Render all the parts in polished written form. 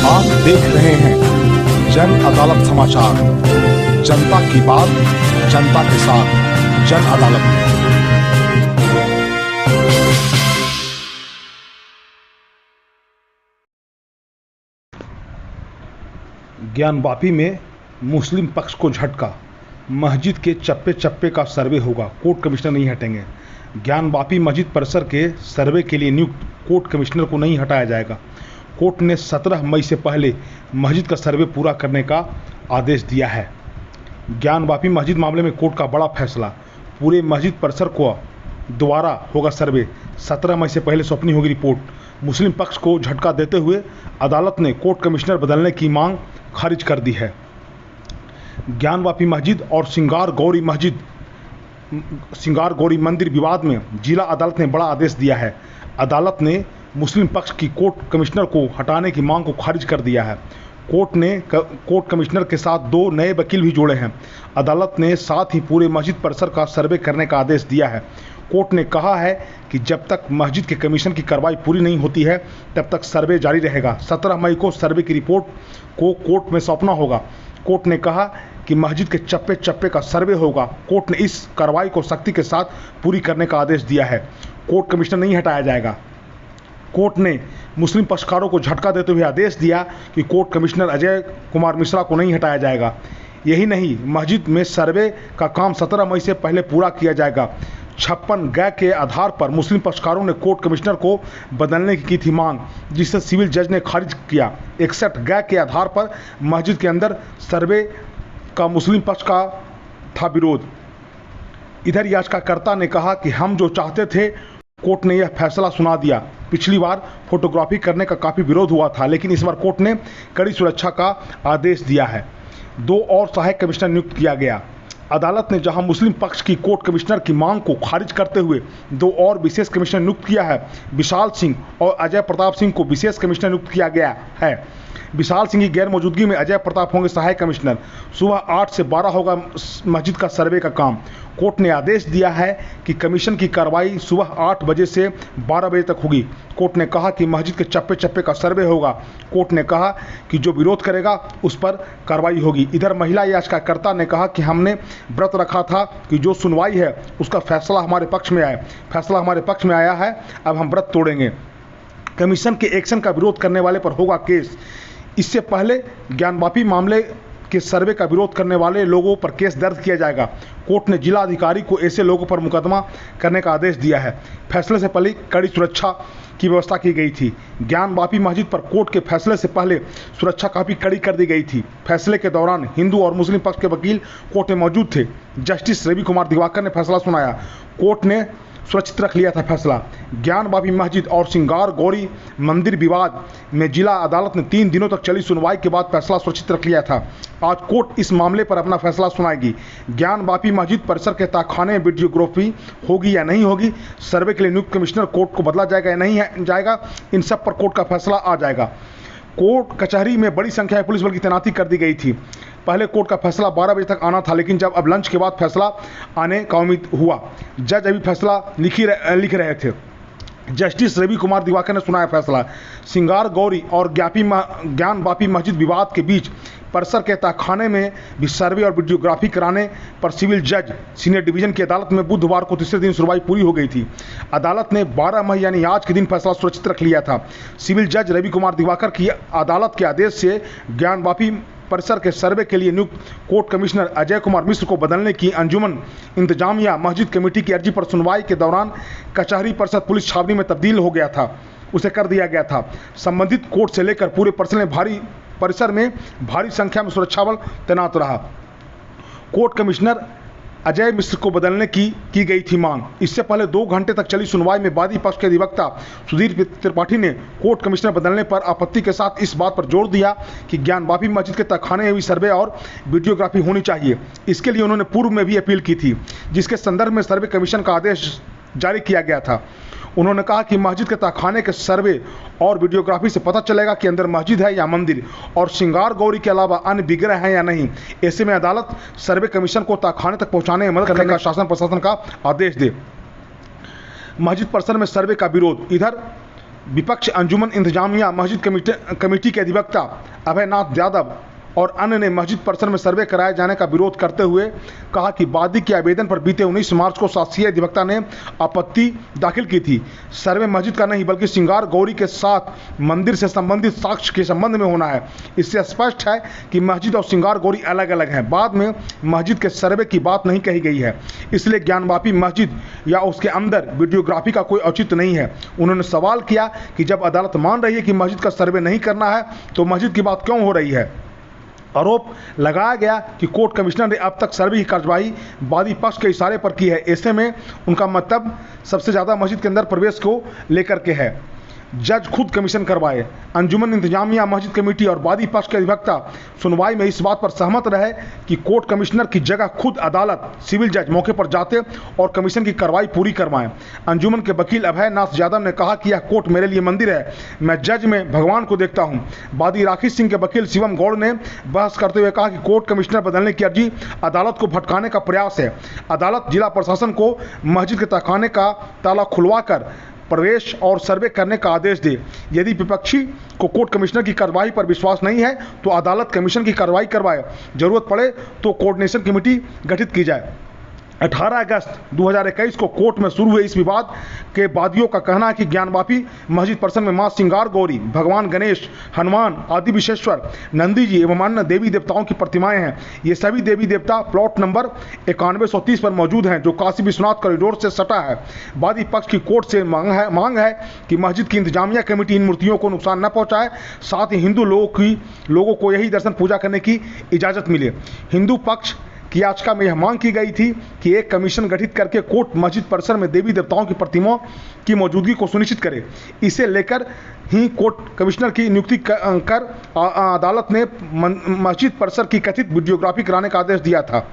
आप देख रहे हैं जन अदालत समाचार। जनता की बात जनता के साथ, जन अदालत। ज्ञानवापी में मुस्लिम पक्ष को झटका, मस्जिद के चप्पे चप्पे का सर्वे होगा, कोर्ट कमिश्नर नहीं हटेंगे। ज्ञानवापी मस्जिद परिसर के सर्वे के लिए नियुक्त कोर्ट कमिश्नर को नहीं हटाया जाएगा। कोर्ट ने 17 मई से पहले मस्जिद का सर्वे पूरा करने का आदेश दिया है। ज्ञानवापी मस्जिद मामले में कोर्ट का बड़ा फैसला, पूरे मस्जिद परिसर को दोबारा होगा सर्वे, 17 मई से पहले सौंपनी होगी रिपोर्ट। मुस्लिम पक्ष को झटका देते हुए अदालत ने कोर्ट कमिश्नर बदलने की मांग खारिज कर दी है। ज्ञानवापी मस्जिद और सिंगार गौरी मंदिर विवाद में जिला अदालत ने बड़ा आदेश दिया है। अदालत ने मुस्लिम पक्ष की कोर्ट कमिश्नर को हटाने की मांग को खारिज कर दिया है। कोर्ट ने कोर्ट कमिश्नर के साथ 2 नए वकील भी जोड़े हैं। अदालत ने साथ ही पूरे मस्जिद परिसर का सर्वे करने का आदेश दिया है। कोर्ट ने कहा है कि जब तक मस्जिद के कमीशन की कार्रवाई पूरी नहीं होती है तब तक सर्वे जारी रहेगा। 17 मई को सर्वे की रिपोर्ट को कोर्ट में सौंपना होगा। कोर्ट ने कहा कि मस्जिद के चप्पे चप्पे का सर्वे होगा। कोर्ट ने इस कार्रवाई को सख्ती के साथ पूरी करने का आदेश दिया है। कोर्ट कमिश्नर नहीं हटाया जाएगा। कोर्ट ने मुस्लिम पक्षकारों को झटका देते हुए आदेश दिया कि कोर्ट कमिश्नर अजय कुमार मिश्रा को नहीं हटाया जाएगा। यही नहीं, मस्जिद में सर्वे का काम 17 मई से पहले पूरा किया जाएगा। 56 गै के आधार पर मुस्लिम पक्षकारों ने कोर्ट कमिश्नर को बदलने की थी मांग, जिसे सिविल जज ने खारिज किया। 61 गै के आधार पर मस्जिद के अंदर सर्वे का मुस्लिम पक्ष का था विरोध। इधर याचिकाकर्ता ने कहा कि हम जो चाहते थे कोर्ट ने यह फैसला सुना दिया। पिछली बार फोटोग्राफी करने का काफ़ी विरोध हुआ था, लेकिन इस बार कोर्ट ने कड़ी सुरक्षा का आदेश दिया है। 2 और सहायक कमिश्नर नियुक्त किया गया। अदालत ने जहां मुस्लिम पक्ष की कोर्ट कमिश्नर की मांग को खारिज करते हुए 2 और विशेष कमिश्नर नियुक्त किया है। विशाल सिंह और अजय प्रताप सिंह को विशेष कमिश्नर नियुक्त किया गया है। विशाल सिंह की गैर मौजूदगी में अजय प्रताप होंगे सहायक कमिश्नर। सुबह 8 से 12 होगा मस्जिद का सर्वे का काम। कोर्ट ने आदेश दिया है कि कमीशन की कार्रवाई सुबह 8 बजे से 12 बजे तक होगी। कोर्ट ने कहा कि मस्जिद के चप्पे चप्पे का सर्वे होगा। कोर्ट ने कहा कि जो विरोध करेगा उस पर कार्रवाई होगी। इधर महिला याचिकाकर्ता ने कहा कि हमने व्रत रखा था कि जो सुनवाई है उसका फैसला हमारे पक्ष में आए। फैसला हमारे पक्ष में आया है, अब हम व्रत तोड़ेंगे। कमीशन के एक्शन का विरोध करने वाले पर होगा केस। इससे पहले ज्ञानवापी मामले के सर्वे का विरोध करने वाले लोगों पर केस दर्ज किया जाएगा। कोर्ट ने जिला अधिकारी को ऐसे लोगों पर मुकदमा करने का आदेश दिया है। फैसले से पहले कड़ी सुरक्षा की व्यवस्था की गई थी। ज्ञानवापी मस्जिद पर कोर्ट के फैसले से पहले सुरक्षा काफ़ी कड़ी कर दी गई थी। फैसले के दौरान हिंदू और मुस्लिम पक्ष के वकील कोर्ट में मौजूद थे। जस्टिस रवि कुमार दिवाकर ने फैसला सुनाया। कोर्ट ने सुरक्षित रख लिया था फैसला। ज्ञानवापी मस्जिद और सिंगार गौरी मंदिर विवाद में जिला अदालत ने 3 दिनों तक चली सुनवाई के बाद फैसला सुरक्षित रख लिया था। आज कोर्ट इस मामले पर अपना फैसला सुनाएगी। ज्ञानवापी मस्जिद परिसर के तहखाने में वीडियोग्राफी होगी या नहीं होगी, सर्वे के लिए नियुक्त कमिश्नर कोर्ट को बदला जाएगा या नहीं जाएगा, इन सब पर कोर्ट का फैसला आ जाएगा। कोर्ट कचहरी में बड़ी संख्या में पुलिस बल की तैनाती कर दी गई थी। पहले कोर्ट का फैसला 12 बजे तक आना था, लेकिन जब अब लंच के बाद फैसला आने का उम्मीद हुआ। जज अभी फैसला लिख रहे थे। जस्टिस रवि कुमार दिवाकर ने सुनाया फैसला। सिंगार गौरी और ज्ञानवापी मस्जिद विवाद के बीच परिसर के तहखाने में भी सर्वे और वीडियोग्राफी कराने पर सिविल जज सीनियर डिवीजन की अदालत में बुधवार को तीसरे दिन सुनवाई पूरी हो गई थी। अदालत ने 12 मई यानी आज के दिन फैसला सुरक्षित रख लिया था। सिविल जज रवि कुमार दिवाकर की अदालत के आदेश से ज्ञानवापी परिसर के सर्वे के लिए नियुक्त कोर्ट कमिश्नर अजय कुमार मिश्र को बदलने की अंजुमन इंतजामिया मस्जिद कमेटी की अर्जी पर सुनवाई के दौरान कचहरी परिसर पुलिस छावनी में तब्दील हो गया था, उसे कर दिया गया था। संबंधित कोर्ट से लेकर पूरे परिसर में भारी संख्या में सुरक्षा बल तैनात रहा। कोर्ट कमिश्नर अजय मिश्र को बदलने की गई थी मांग। इससे पहले 2 घंटे तक चली सुनवाई में वादी पक्ष के अधिवक्ता सुधीर त्रिपाठी ने कोर्ट कमिश्नर बदलने पर आपत्ति के साथ इस बात पर जोर दिया कि ज्ञानवापी मस्जिद के तहखाने में भी सर्वे और वीडियोग्राफी होनी चाहिए। इसके लिए उन्होंने पूर्व में भी अपील की थी, जिसके संदर्भ में सर्वे कमीशन का आदेश जारी किया गया था। उन्होंने कहा कि मस्जिद के तहखाने के सर्वे और वीडियोग्राफी से पता चलेगा कि अंदर मस्जिद है या मंदिर और सिंगार गौरी के अलावा अन्य विग्रह हैं या नहीं। ऐसे में अदालत सर्वे कमीशन को तहखाने तक पहुंचाने में मदद करने का शासन प्रशासन का आदेश दे। मस्जिद परिसर में सर्वे का विरोध। इधर विपक्ष अंजुमन इंतजामिया मस्जिद कमेटी के अधिवक्ता अभय नाथ यादव और अन्य ने मस्जिद परिसर में सर्वे कराए जाने का विरोध करते हुए कहा कि वादी के आवेदन पर बीते 19 मार्च को शासकीय अधिवक्ता ने आपत्ति दाखिल की थी। सर्वे मस्जिद का नहीं बल्कि श्रृंगार गौरी के साथ मंदिर से संबंधित साक्ष्य के संबंध में होना है। इससे स्पष्ट है कि मस्जिद और श्रृंगार गौरी अलग अलग हैं। बाद में मस्जिद के सर्वे की बात नहीं कही गई है, इसलिए ज्ञानवापी मस्जिद या उसके अंदर वीडियोग्राफी का कोई औचित्य नहीं है। उन्होंने सवाल किया कि जब अदालत मान रही है कि मस्जिद का सर्वे नहीं करना है तो मस्जिद की बात क्यों हो रही है। आरोप लगाया गया कि कोर्ट कमिश्नर ने अब तक सर्वे की कार्यवाही वादी पक्ष के इशारे पर की है। ऐसे में उनका मतलब सबसे ज़्यादा मस्जिद के अंदर प्रवेश को लेकर के है। जज खुद कमीशन करवाए। अंजुमन इंतजामिया मस्जिद कमेटी और वादी पक्ष के अधिवक्ता सुनवाई में इस बात पर सहमत रहे कि कोर्ट कमिश्नर की जगह खुद अदालत सिविल जज मौके पर जाते और कमीशन की कार्रवाई पूरी करवाएं। अंजुमन के वकील अभय नाथ यादव ने कहा कि यह कोर्ट मेरे लिए मंदिर है, मैं जज में भगवान को देखता हूं। वादी राखी सिंह के वकील शिवम गौड़ ने बहस करते हुए कहा कि कोर्ट कमिश्नर बदलने की अर्जी अदालत को भटकाने का प्रयास है। अदालत जिला प्रशासन को मस्जिद के तहखाने का ताला खुलवाकर प्रवेश और सर्वे करने का आदेश दे। यदि विपक्षी को कोर्ट कमिश्नर की कार्रवाई पर विश्वास नहीं है तो अदालत कमीशन की कार्रवाई करवाए। जरूरत पड़े तो कोऑर्डिनेशन कमेटी गठित की जाए। 18 अगस्त 2021 को कोर्ट में शुरू हुए इस विवाद के वादियों का कहना है कि ज्ञानवापी मस्जिद परिसर में मां श्रृंगार गौरी, भगवान गणेश, हनुमान आदि विश्वेश्वर, नंदी जी एवं अन्य देवी देवताओं की प्रतिमाएं हैं। ये सभी देवी देवता प्लॉट नंबर 9130 पर मौजूद हैं जो काशी विश्वनाथ कॉरिडोर से सटा है। वादी पक्ष की कोर्ट से मांग है कि मस्जिद की इंतजामिया कमेटी इन मूर्तियों को नुकसान न पहुंचाए, साथ ही हिंदू लोगों को यही दर्शन पूजा करने की इजाज़त मिले। हिंदू पक्ष की याचिका में यह मांग की गई थी कि एक कमीशन गठित करके कोर्ट मस्जिद परिसर में देवी देवताओं की प्रतिमाओं की मौजूदगी को सुनिश्चित करे। इसे लेकर ही कोर्ट कमिश्नर की नियुक्ति कर अदालत ने मस्जिद परिसर की कथित वीडियोग्राफी कराने का आदेश दिया था।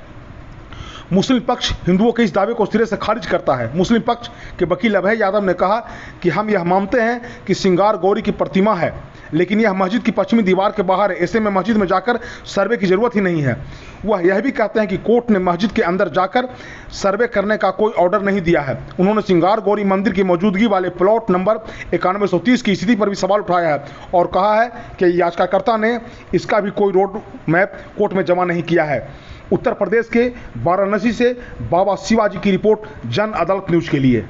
मुस्लिम पक्ष हिंदुओं के इस दावे को सिरे से खारिज करता है। मुस्लिम पक्ष के वकील अभय यादव ने कहा कि हम यह मानते हैं कि श्रृंगार गौरी की प्रतिमा है, लेकिन यह मस्जिद की पश्चिमी दीवार के बाहर है। ऐसे में मस्जिद में जाकर सर्वे की जरूरत ही नहीं है। वह यह भी कहते हैं कि कोर्ट ने मस्जिद के अंदर जाकर सर्वे करने का कोई ऑर्डर नहीं दिया है। उन्होंने श्रृंगार गौरी मंदिर की मौजूदगी वाले प्लॉट नंबर 9130 की स्थिति पर भी सवाल उठाया है और कहा है कि याचिकाकर्ता ने इसका भी कोई रोड मैप कोर्ट में जमा नहीं किया है। उत्तर प्रदेश के वाराणसी से बाबा शिवाजी की रिपोर्ट, जन अदालत न्यूज के लिए।